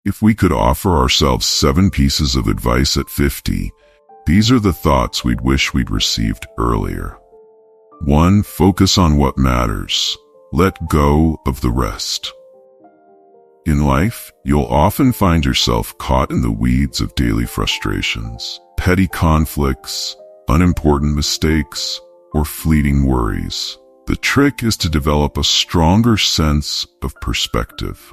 If we could offer ourselves 7 pieces of advice at 50, these are the thoughts we'd wish we'd received earlier. 1. Focus on what matters. Let go of the rest. In life, you'll often find yourself caught in the weeds of daily frustrations, petty conflicts, unimportant mistakes, or fleeting worries. The trick is to develop a stronger sense of perspective.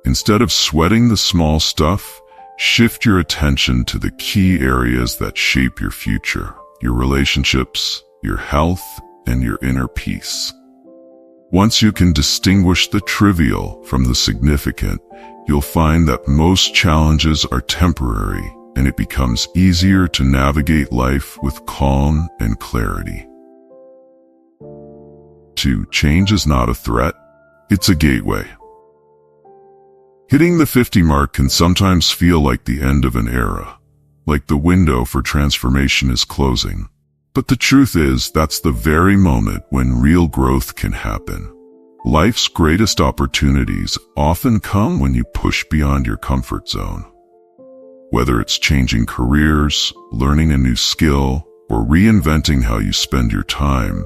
Instead of sweating the small stuff, shift your attention to the key areas that shape your future, your relationships, your health, and your inner peace. Once you can distinguish the trivial from the significant, you'll find that most challenges are temporary, and it becomes easier to navigate life with calm and clarity. 2. Change is not a threat, it's a gateway. Hitting the 50 mark can sometimes feel like the end of an era, like the window for transformation is closing. But the truth is, that's the very moment when real growth can happen. Life's greatest opportunities often come when you push beyond your comfort zone. Whether it's changing careers, learning a new skill, or reinventing how you spend your time,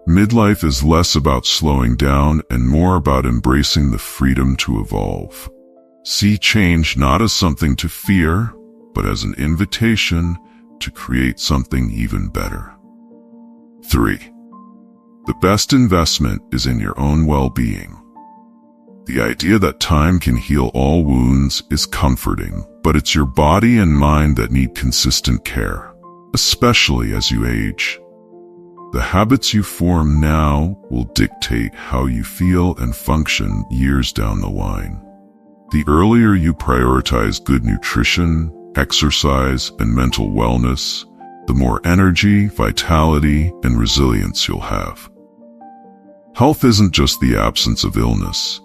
midlife is less about slowing down and more about embracing the freedom to evolve. See change not as something to fear, but as an invitation to create something even better. 3. The best investment is in your own well-being. The idea that time can heal all wounds is comforting, but it's your body and mind that need consistent care, especially as you age. The habits you form now will dictate how you feel and function years down the line. The earlier you prioritize good nutrition, exercise, and mental wellness, the more energy, vitality, and resilience you'll have. Health isn't just the absence of illness.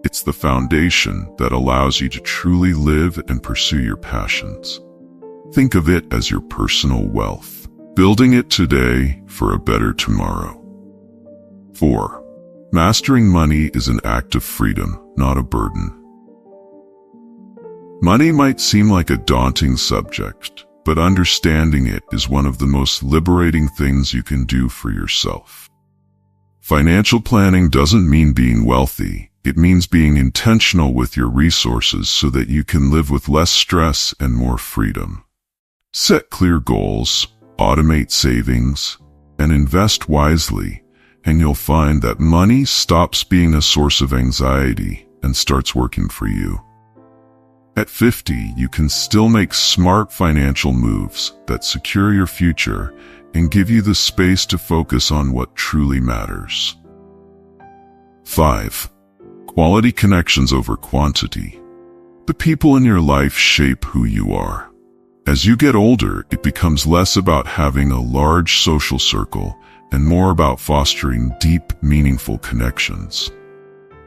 It's the foundation that allows you to truly live and pursue your passions. Think of it as your personal wealth, building it today for a better tomorrow. 4. Mastering money is an act of freedom, not a burden. Money might seem like a daunting subject, but understanding it is one of the most liberating things you can do for yourself. Financial planning doesn't mean being wealthy. It means being intentional with your resources so that you can live with less stress and more freedom. Set clear goals, automate savings, and invest wisely, and you'll find that money stops being a source of anxiety and starts working for you. At 50, you can still make smart financial moves that secure your future and give you the space to focus on what truly matters. 5. Quality connections over quantity. The people in your life shape who you are. As you get older, it becomes less about having a large social circle and more about fostering deep, meaningful connections.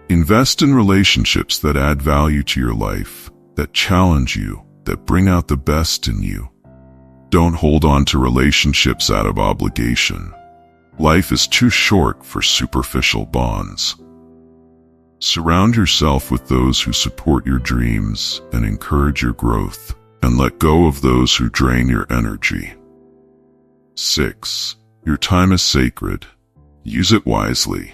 Invest in relationships that add value to your life, that challenge you, that bring out the best in you. Don't hold on to relationships out of obligation. Life is too short for superficial bonds. Surround yourself with those who support your dreams and encourage your growth, and let go of those who drain your energy. 6. Your time is sacred. Use it wisely.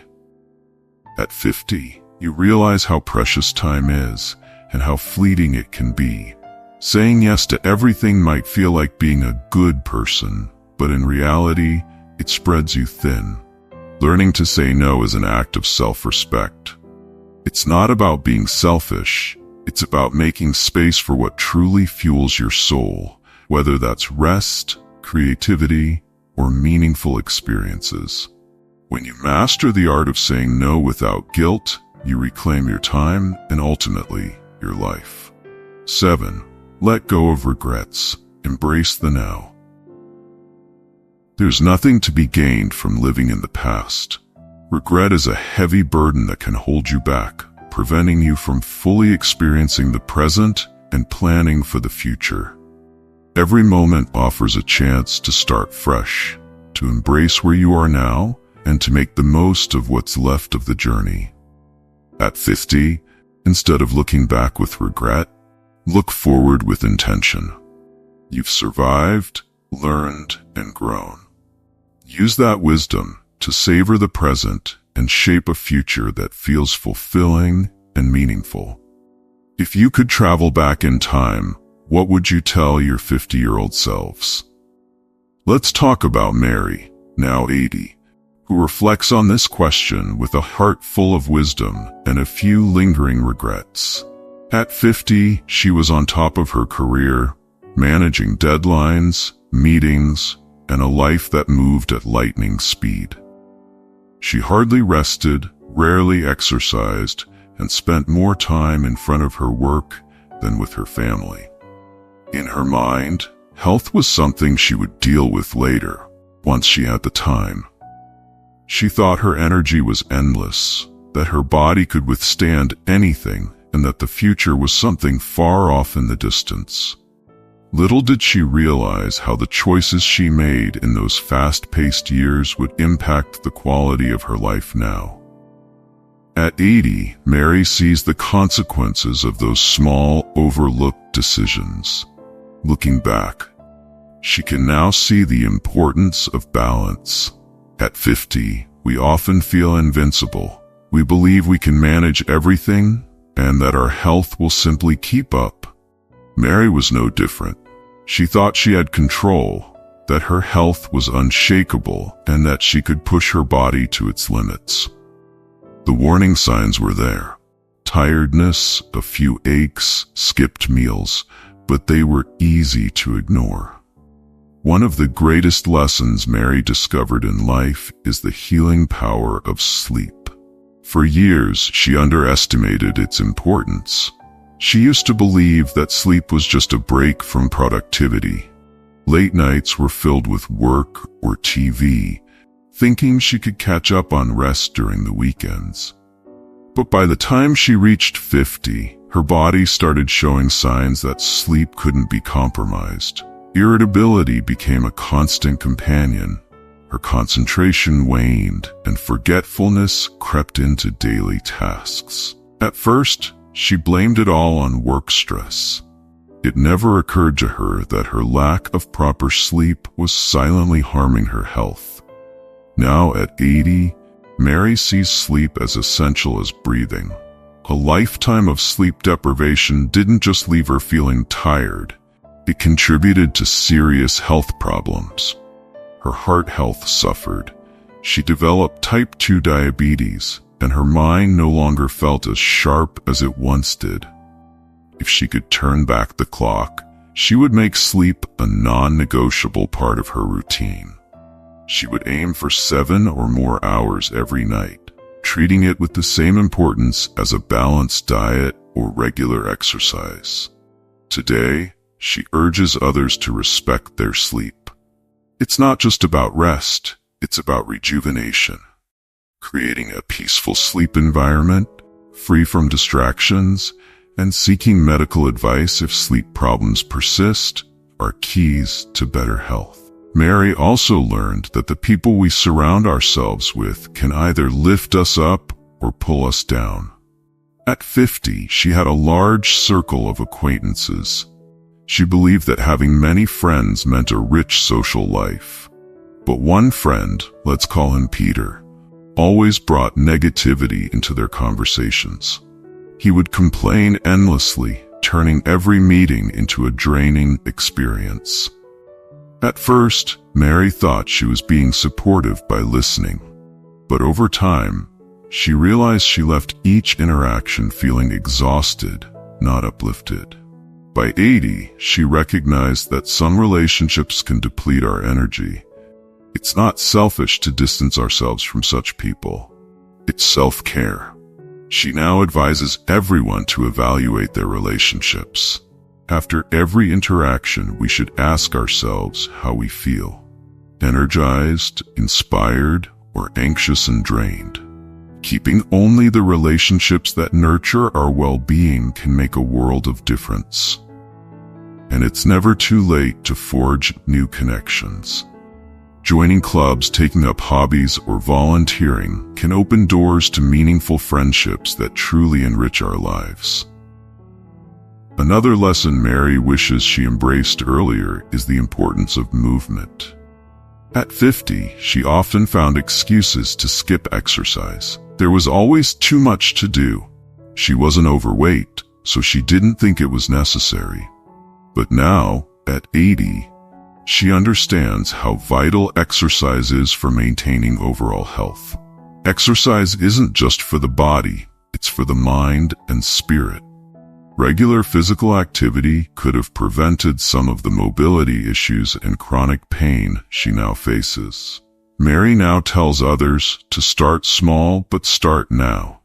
At 50, you realize how precious time is and how fleeting it can be. Saying yes to everything might feel like being a good person, but in reality, it spreads you thin. Learning to say no is an act of self-respect. It's not about being selfish. It's about making space for what truly fuels your soul, whether that's rest, creativity, or meaningful experiences. When you master the art of saying no without guilt, you reclaim your time and ultimately your life. 7. Let go of regrets. Embrace the now. There's nothing to be gained from living in the past. Regret is a heavy burden that can hold you back, preventing you from fully experiencing the present and planning for the future. Every moment offers a chance to start fresh, to embrace where you are now, and to make the most of what's left of the journey. At 50, instead of looking back with regret, Look forward with intention. You've survived, learned, and grown. Use that wisdom to savor the present and shape a future that feels fulfilling and meaningful. If you could travel back in time, what would you tell your 50-year-old selves? Let's talk about Mary, now 80, who reflects on this question with a heart full of wisdom and a few lingering regrets. At 50, she was on top of her career, managing deadlines, meetings, and a life that moved at lightning speed. She hardly rested, rarely exercised, and spent more time in front of her work than with her family. In her mind, health was something she would deal with later, once she had the time. She thought her energy was endless, that her body could withstand anything, and that the future was something far off in the distance. Little did she realize how the choices she made in those fast-paced years would impact the quality of her life now. At 80, Mary sees the consequences of those small, overlooked decisions. Looking back, she can now see the importance of balance. At 50, we often feel invincible. We believe we can manage everything and that our health will simply keep up. Mary was no different. She thought she had control, that her health was unshakable, and that she could push her body to its limits. The warning signs were there. Tiredness, a few aches, skipped meals, but they were easy to ignore. One of the greatest lessons Mary discovered in life is the healing power of sleep. For years, she underestimated its importance. She used to believe that sleep was just a break from productivity. Late nights were filled with work or TV, thinking she could catch up on rest during the weekends. But by the time she reached 50, her body started showing signs that sleep couldn't be compromised. Irritability became a constant companion. Her concentration waned, and forgetfulness crept into daily tasks. At first, she blamed it all on work stress. It never occurred to her that her lack of proper sleep was silently harming her health. Now at 80, Mary sees sleep as essential as breathing. A lifetime of sleep deprivation didn't just leave her feeling tired. It contributed to serious health problems. Her heart health suffered. She developed type 2 diabetes, and her mind no longer felt as sharp as it once did. If she could turn back the clock, she would make sleep a non-negotiable part of her routine. She would aim for 7 or more hours every night, treating it with the same importance as a balanced diet or regular exercise. Today, she urges others to respect their sleep. It's not just about rest, it's about rejuvenation. Creating a peaceful sleep environment, free from distractions, and seeking medical advice if sleep problems persist are keys to better health. Mary also learned that the people we surround ourselves with can either lift us up or pull us down. At 50, she had a large circle of acquaintances. She believed that having many friends meant a rich social life. But one friend, let's call him Peter, always brought negativity into their conversations. He would complain endlessly, turning every meeting into a draining experience. At first, Mary thought she was being supportive by listening. But over time, she realized she left each interaction feeling exhausted, not uplifted. By 80, she recognized that some relationships can deplete our energy. It's not selfish to distance ourselves from such people. It's self-care. She now advises everyone to evaluate their relationships. After every interaction, we should ask ourselves how we feel. Energized, inspired, or anxious and drained. Keeping only the relationships that nurture our well-being can make a world of difference. And it's never too late to forge new connections. Joining clubs, taking up hobbies, or volunteering can open doors to meaningful friendships that truly enrich our lives. Another lesson Mary wishes she embraced earlier is the importance of movement. At 50, she often found excuses to skip exercise. There was always too much to do. She wasn't overweight, so she didn't think it was necessary. But now, at 80, she understands how vital exercise is for maintaining overall health. Exercise isn't just for the body, it's for the mind and spirit. Regular physical activity could have prevented some of the mobility issues and chronic pain she now faces. Mary now tells others to start small, but start now.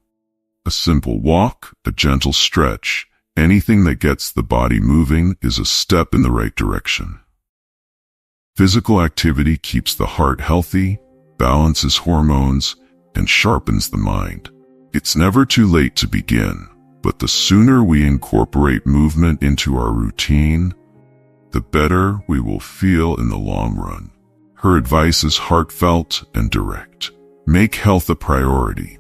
A simple walk, a gentle stretch, anything that gets the body moving is a step in the right direction. Physical activity keeps the heart healthy, balances hormones, and sharpens the mind. It's never too late to begin, but the sooner we incorporate movement into our routine, the better we will feel in the long run. Her advice is heartfelt and direct. Make health a priority.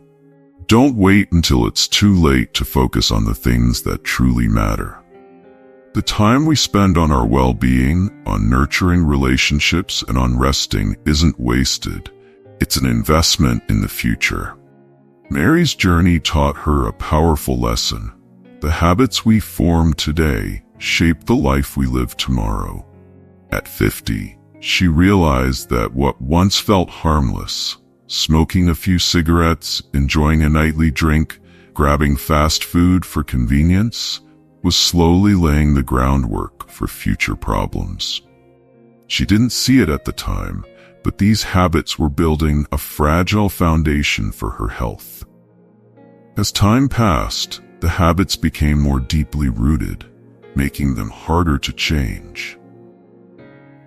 Don't wait until it's too late to focus on the things that truly matter. The time we spend on our well-being, on nurturing relationships, and on resting isn't wasted. It's an investment in the future. Mary's journey taught her a powerful lesson. The habits we form today shape the life we live tomorrow. At 50, she realized that what once felt harmless, smoking a few cigarettes, enjoying a nightly drink, grabbing fast food for convenience, was slowly laying the groundwork for future problems. She didn't see it at the time, but these habits were building a fragile foundation for her health. As time passed, the habits became more deeply rooted, making them harder to change.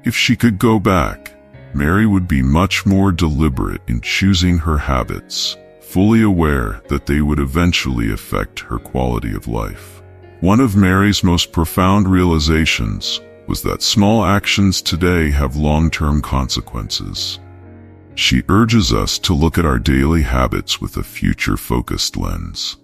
If she could go back, Mary would be much more deliberate in choosing her habits, fully aware that they would eventually affect her quality of life. One of Mary's most profound realizations was that small actions today have long-term consequences. She urges us to look at our daily habits with a future-focused lens.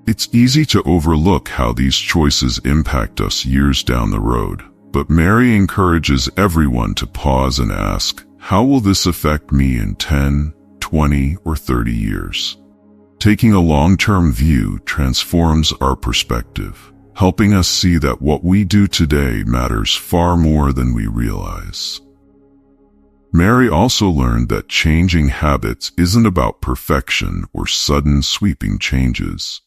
It's easy to overlook how these choices impact us years down the road, but Mary encourages everyone to pause and ask, how will this affect me in 10, 20, or 30 years? Taking a long-term view transforms our perspective, helping us see that what we do today matters far more than we realize. Mary also learned that changing habits isn't about perfection or sudden sweeping changes.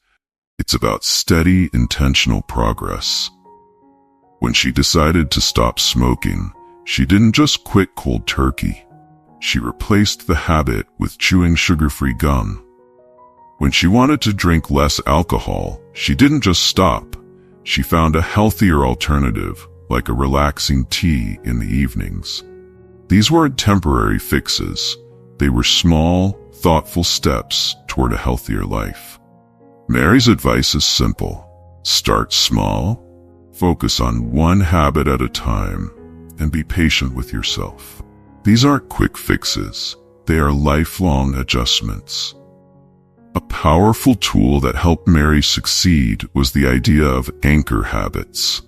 It's about steady, intentional progress. When she decided to stop smoking, she didn't just quit cold turkey. She replaced the habit with chewing sugar-free gum. When she wanted to drink less alcohol, she didn't just stop. She found a healthier alternative, like a relaxing tea in the evenings. These weren't temporary fixes. They were small, thoughtful steps toward a healthier life. Mary's advice is simple. Start small, focus on one habit at a time, and be patient with yourself. These aren't quick fixes. They are lifelong adjustments. A powerful tool that helped Mary succeed was the idea of anchor habits.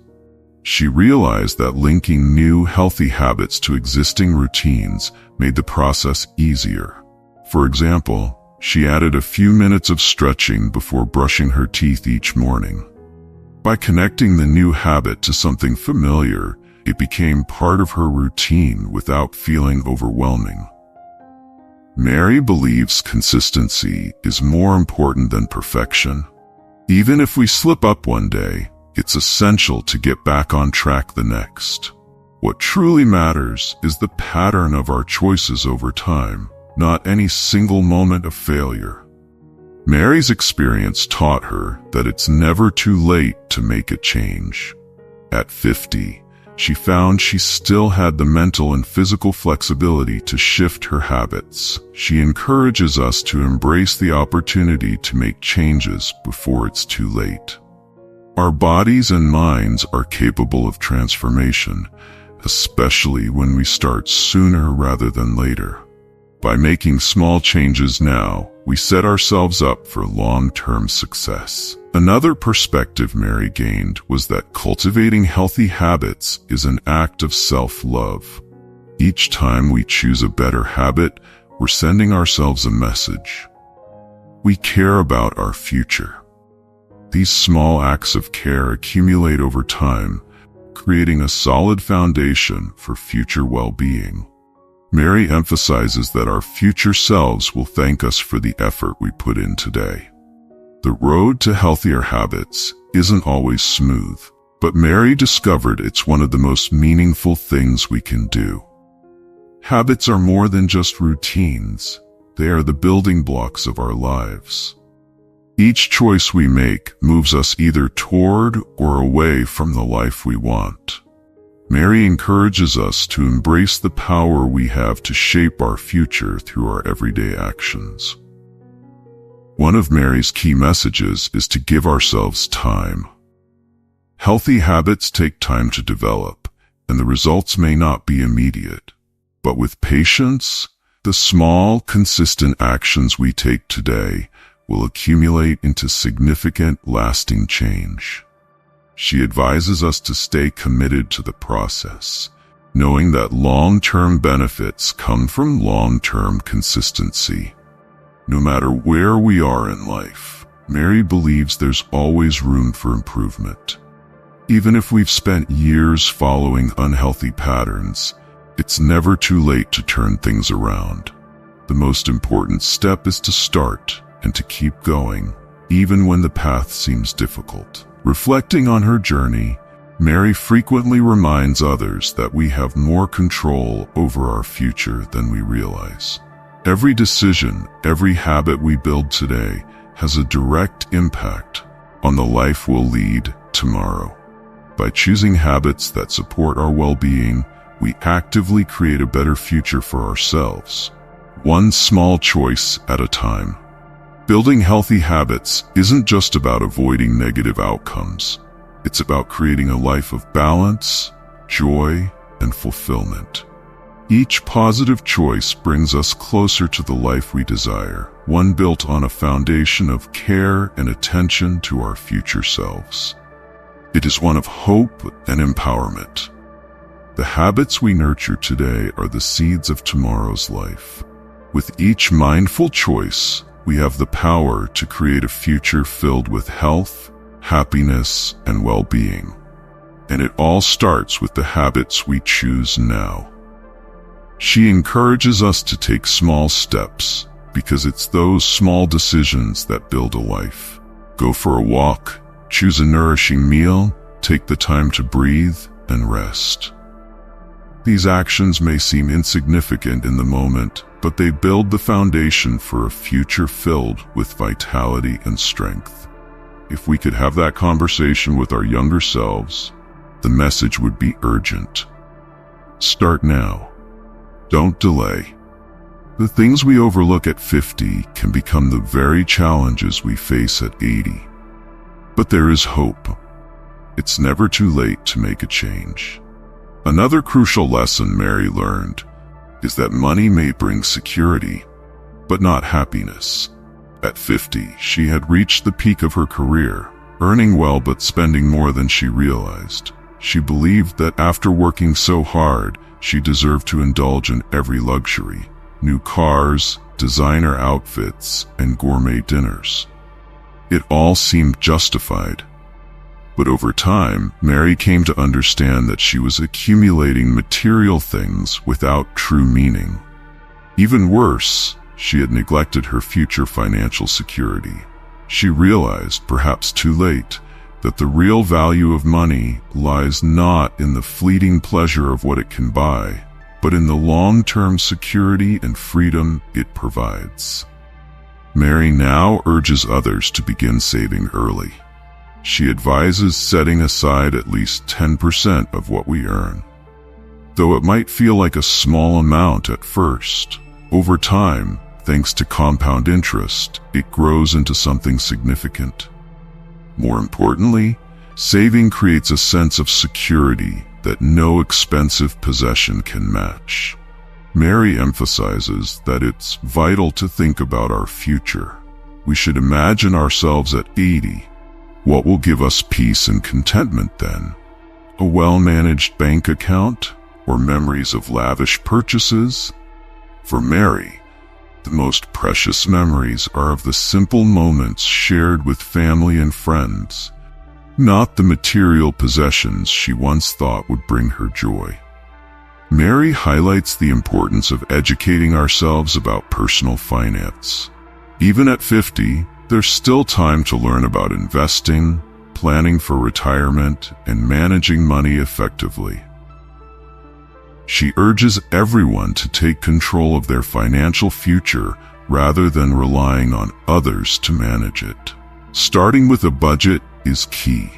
She realized that linking new healthy habits to existing routines made the process easier. For example, she added a few minutes of stretching before brushing her teeth each morning. By connecting the new habit to something familiar, it became part of her routine without feeling overwhelming. Mary believes consistency is more important than perfection. Even if we slip up one day, it's essential to get back on track the next. What truly matters is the pattern of our choices over time, not any single moment of failure. Mary's experience taught her that it's never too late to make a change. At 50, she found she still had the mental and physical flexibility to shift her habits. She encourages us to embrace the opportunity to make changes before it's too late. Our bodies and minds are capable of transformation, especially when we start sooner rather than later. By making small changes now, we set ourselves up for long-term success. Another perspective Mary gained was that cultivating healthy habits is an act of self-love. Each time we choose a better habit, we're sending ourselves a message. We care about our future. These small acts of care accumulate over time, creating a solid foundation for future well-being. Mary emphasizes that our future selves will thank us for the effort we put in today. The road to healthier habits isn't always smooth, but Mary discovered it's one of the most meaningful things we can do. Habits are more than just routines. They are the building blocks of our lives. Each choice we make moves us either toward or away from the life we want. Mary encourages us to embrace the power we have to shape our future through our everyday actions. One of Mary's key messages is to give ourselves time. Healthy habits take time to develop, and the results may not be immediate. But with patience, the small, consistent actions we take today will accumulate into significant, lasting change. She advises us to stay committed to the process, knowing that long-term benefits come from long-term consistency. No matter where we are in life, Mary believes there's always room for improvement. Even if we've spent years following unhealthy patterns, it's never too late to turn things around. The most important step is to start and to keep going, even when the path seems difficult. Reflecting on her journey, Mary frequently reminds others that we have more control over our future than we realize. Every decision, every habit we build today has a direct impact on the life we'll lead tomorrow. By choosing habits that support our well-being, we actively create a better future for ourselves, one small choice at a time. Building healthy habits isn't just about avoiding negative outcomes. It's about creating a life of balance, joy, and fulfillment. Each positive choice brings us closer to the life we desire, one built on a foundation of care and attention to our future selves. It is one of hope and empowerment. The habits we nurture today are the seeds of tomorrow's life. With each mindful choice, we have the power to create a future filled with health, happiness, and well-being. And it all starts with the habits we choose now. She encourages us to take small steps, because it's those small decisions that build a life. Go for a walk, choose a nourishing meal, take the time to breathe, and rest. These actions may seem insignificant in the moment, but they build the foundation for a future filled with vitality and strength. If we could have that conversation with our younger selves, the message would be urgent. Start now. Don't delay. The things we overlook at 50 can become the very challenges we face at 80. But there is hope. It's never too late to make a change. Another crucial lesson Mary learned is that money may bring security, but not happiness. At 50, she had reached the peak of her career, earning well but spending more than she realized. She believed that after working so hard, she deserved to indulge in every luxury: new cars, designer outfits, and gourmet dinners. It all seemed justified. But over time, Mary came to understand that she was accumulating material things without true meaning. Even worse, she had neglected her future financial security. She realized, perhaps too late, that the real value of money lies not in the fleeting pleasure of what it can buy, but in the long-term security and freedom it provides. Mary now urges others to begin saving early. She advises setting aside at least 10% of what we earn. Though it might feel like a small amount at first, over time, thanks to compound interest, it grows into something significant. More importantly, saving creates a sense of security that no expensive possession can match. Mary emphasizes that it's vital to think about our future. We should imagine ourselves at 80. What will give us peace and contentment then? A well-managed bank account or memories of lavish purchases? For Mary, the most precious memories are of the simple moments shared with family and friends, not the material possessions she once thought would bring her joy. Mary highlights the importance of educating ourselves about personal finance. Even at 50, there's still time to learn about investing, planning for retirement, and managing money effectively. She urges everyone to take control of their financial future rather than relying on others to manage it. Starting with a budget is key.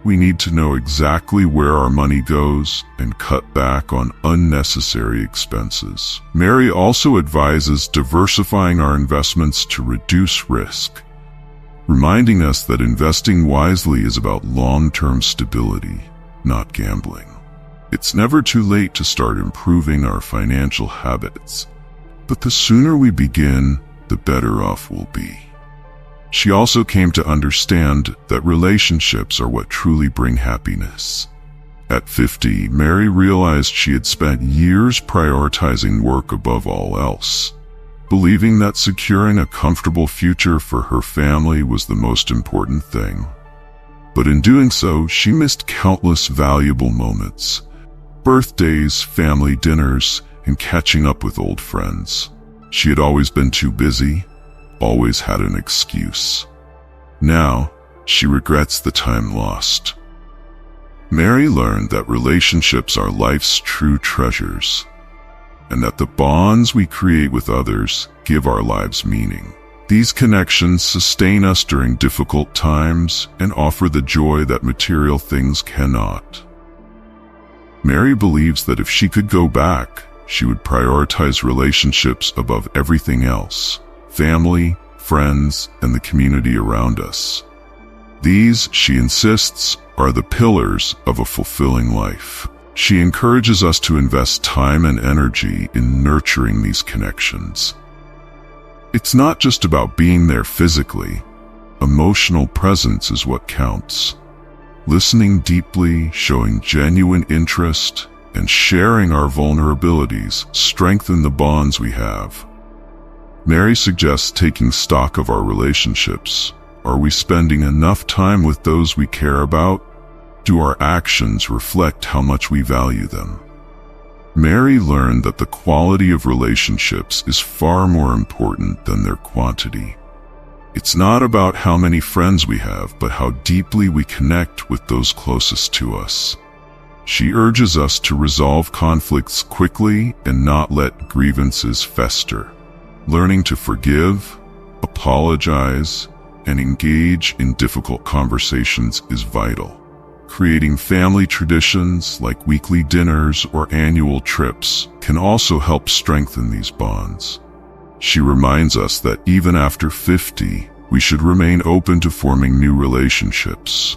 We need to know exactly where our money goes and cut back on unnecessary expenses. Mary also advises diversifying our investments to reduce risk, reminding us that investing wisely is about long-term stability, not gambling. It's never too late to start improving our financial habits, but the sooner we begin, the better off we'll be. She also came to understand that relationships are what truly bring happiness. At 50, Mary realized she had spent years prioritizing work above all else, believing that securing a comfortable future for her family was the most important thing. But in doing so, she missed countless valuable moments: birthdays, family dinners, and catching up with old friends. She had always been too busy, always had an excuse. Now, she regrets the time lost. Mary learned that relationships are life's true treasures, and that the bonds we create with others give our lives meaning. These connections sustain us during difficult times and offer the joy that material things cannot. Mary believes that if she could go back, she would prioritize relationships above everything else: family, friends, and the community around us. These, she insists, are the pillars of a fulfilling life. She encourages us to invest time and energy in nurturing these connections. It's not just about being there physically. Emotional presence is what counts. Listening deeply, showing genuine interest, and sharing our vulnerabilities strengthen the bonds we have. Mary suggests taking stock of our relationships. Are we spending enough time with those we care about? Do our actions reflect how much we value them? Mary learned that the quality of relationships is far more important than their quantity. It's not about how many friends we have, but how deeply we connect with those closest to us. She urges us to resolve conflicts quickly and not let grievances fester. Learning to forgive, apologize, and engage in difficult conversations is vital. Creating family traditions like weekly dinners or annual trips can also help strengthen these bonds. She reminds us that even after 50, we should remain open to forming new relationships.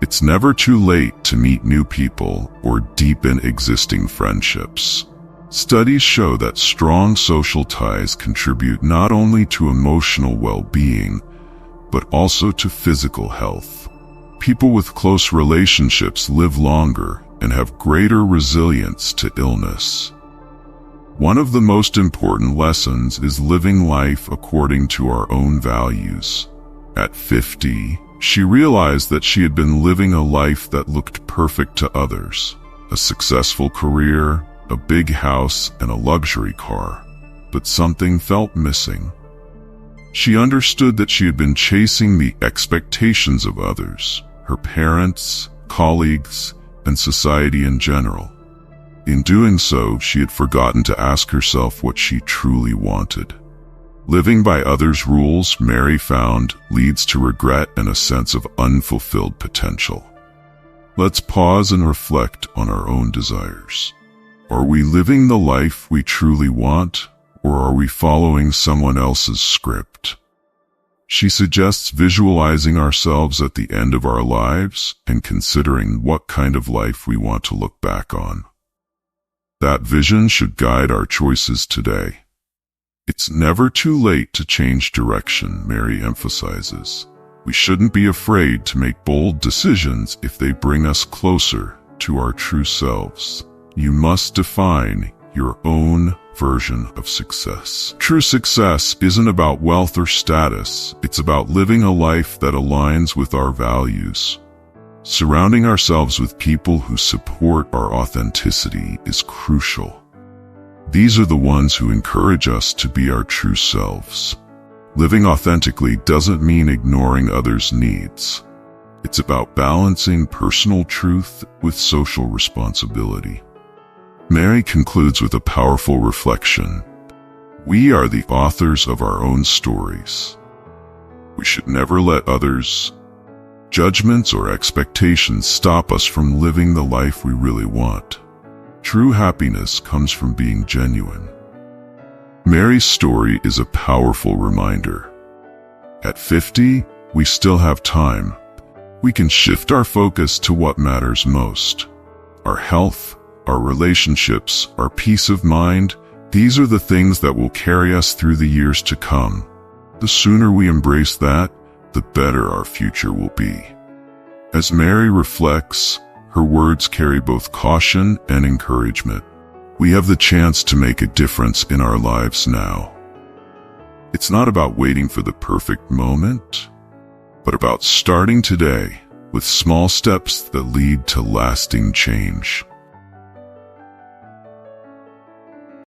It's never too late to meet new people or deepen existing friendships. Studies show that strong social ties contribute not only to emotional well-being, but also to physical health. People with close relationships live longer and have greater resilience to illness. One of the most important lessons is living life according to our own values. At 50, she realized that she had been living a life that looked perfect to others: a successful career, a big house, and a luxury car. But something felt missing. She understood that she had been chasing the expectations of others, her parents, colleagues, and society in general. In doing so, she had forgotten to ask herself what she truly wanted. Living by others' rules, Mary found, leads to regret and a sense of unfulfilled potential. Let's pause and reflect on our own desires. Are we living the life we truly want, or are we following someone else's script? She suggests visualizing ourselves at the end of our lives and considering what kind of life we want to look back on. That vision should guide our choices today. It's never too late to change direction, Mary emphasizes. We shouldn't be afraid to make bold decisions if they bring us closer to our true selves. You must define your own version of success. True success isn't about wealth or status. It's about living a life that aligns with our values. Surrounding ourselves with people who support our authenticity is crucial. These are the ones who encourage us to be our true selves. Living authentically doesn't mean ignoring others' needs. It's about balancing personal truth with social responsibility. Mary concludes with a powerful reflection. We are the authors of our own stories. We should never let others' judgments or expectations stop us from living the life we really want. True happiness comes from being genuine. Mary's story is a powerful reminder. At 50, we still have time. We can shift our focus to what matters most. Our health, our relationships, our peace of mind, these are the things that will carry us through the years to come. The sooner we embrace that, the better our future will be. As Mary reflects, her words carry both caution and encouragement. We have the chance to make a difference in our lives now. It's not about waiting for the perfect moment, but about starting today with small steps that lead to lasting change.